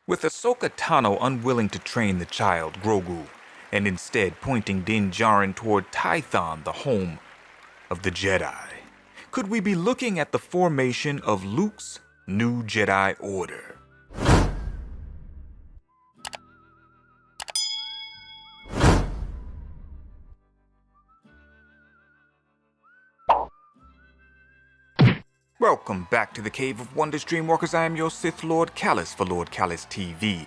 With Ahsoka Tano unwilling to train the child Grogu, and instead pointing Din Djarin toward Tython, the home of the Jedi, could we be looking at the formation of Luke's new Jedi Order? Welcome back to the Cave of Wonders, Dreamwalkers. I am your Sith Lord Callous for Lord Callous TV.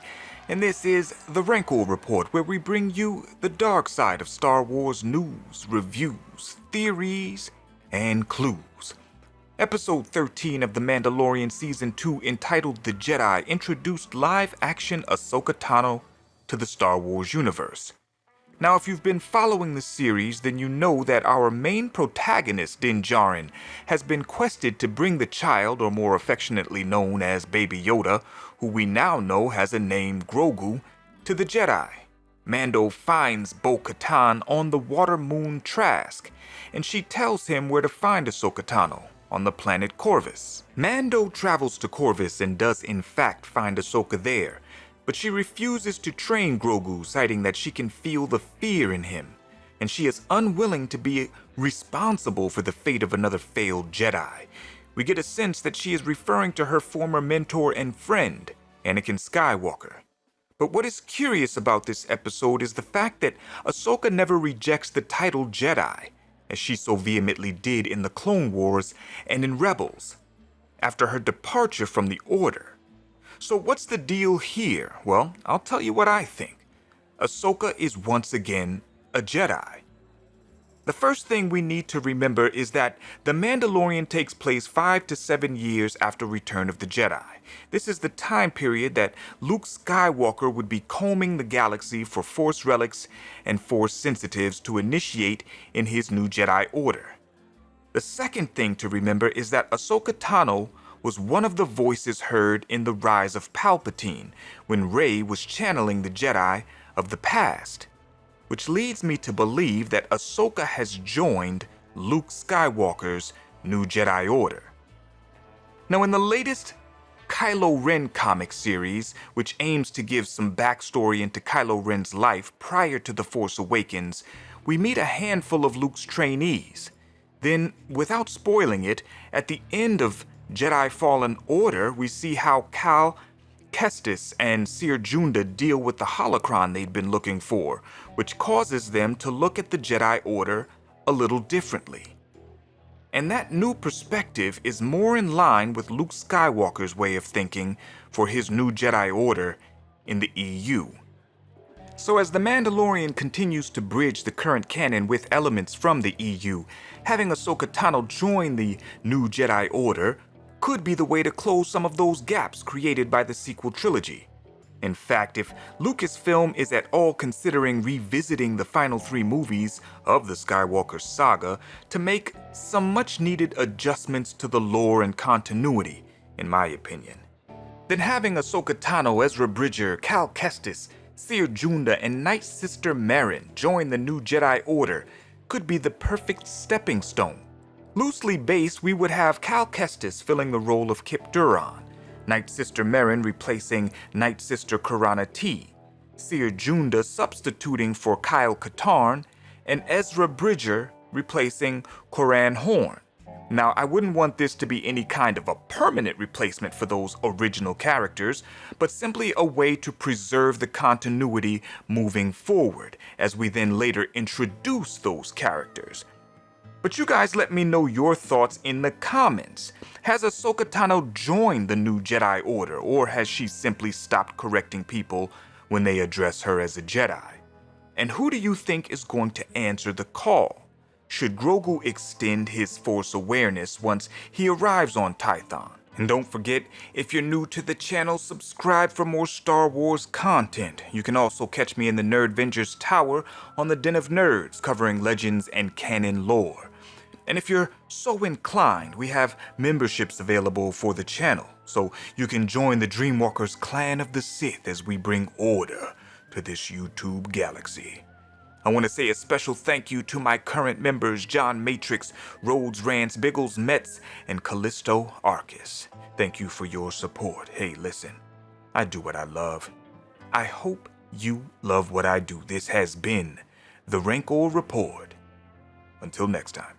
And this is the Rancor Report, where we bring you the dark side of Star Wars news, reviews, theories, and clues. Episode 13 of The Mandalorian Season 2, entitled The Jedi, introduced live-action Ahsoka Tano to the Star Wars universe. Now, if you've been following the series, then you know that our main protagonist, Din Djarin, has been quested to bring the child, or more affectionately known as Baby Yoda, who we now know has a name Grogu, to the Jedi. Mando finds Bo-Katan on the water moon Trask, and she tells him where to find Ahsoka Tano, on the planet Corvus. Mando travels to Corvus and does in fact find Ahsoka there, but she refuses to train Grogu, citing that she can feel the fear in him, and she is unwilling to be responsible for the fate of another failed Jedi. We get a sense that she is referring to her former mentor and friend, Anakin Skywalker. But what is curious about this episode is the fact that Ahsoka never rejects the title Jedi, as she so vehemently did in the Clone Wars and in Rebels, after her departure from the Order. So what's the deal here? Well, I'll tell you what I think. Ahsoka is once again a Jedi. The first thing we need to remember is that The Mandalorian takes place 5 to 7 years after Return of the Jedi. This is the time period that Luke Skywalker would be combing the galaxy for Force relics and Force sensitives to initiate in his new Jedi Order. The second thing to remember is that Ahsoka Tano was one of the voices heard in The Rise of Palpatine when Rey was channeling the Jedi of the past, which leads me to believe that Ahsoka has joined Luke Skywalker's new Jedi Order. Now, in the latest Kylo Ren comic series, which aims to give some backstory into Kylo Ren's life prior to The Force Awakens, we meet a handful of Luke's trainees. Then, without spoiling it, at the end of Jedi Fallen Order, we see how Cal Kestis and Seer Junda deal with the holocron they'd been looking for, which causes them to look at the Jedi Order a little differently. And that new perspective is more in line with Luke Skywalker's way of thinking for his new Jedi Order in the EU. So as The Mandalorian continues to bridge the current canon with elements from the EU, having Ahsoka Tano join the new Jedi Order could be the way to close some of those gaps created by the sequel trilogy. In fact, if Lucasfilm is at all considering revisiting the final 3 movies of the Skywalker saga to make some much-needed adjustments to the lore and continuity, in my opinion, then having Ahsoka Tano, Ezra Bridger, Cal Kestis, Seer Junda, and Night Sister Merrin join the new Jedi Order could be the perfect stepping stone. Loosely based, we would have Cal Kestis filling the role of Kip Duran, Night Sister Merrin replacing Night Sister Karana T, Seer Junda substituting for Kyle Katarn, and Ezra Bridger replacing Koran Horn. Now, I wouldn't want this to be any kind of a permanent replacement for those original characters, but simply a way to preserve the continuity moving forward, as we then later introduce those characters. But you guys let me know your thoughts in the comments. Has Ahsoka Tano joined the new Jedi Order, or has she simply stopped correcting people when they address her as a Jedi? And who do you think is going to answer the call? Should Grogu extend his Force awareness once he arrives on Tython? And don't forget, if you're new to the channel, subscribe for more Star Wars content. You can also catch me in the Nerdvengers Tower on the Den of Nerds, covering legends and canon lore. And if you're so inclined, we have memberships available for the channel, so you can join the Dreamwalkers Clan of the Sith as we bring order to this YouTube galaxy. I want to say a special thank you to my current members, John Matrix, Rhodes Rance, Biggles Metz, and Callisto Arcus. Thank you for your support. Hey, listen, I do what I love. I hope you love what I do. This has been the Rancor Report. Until next time.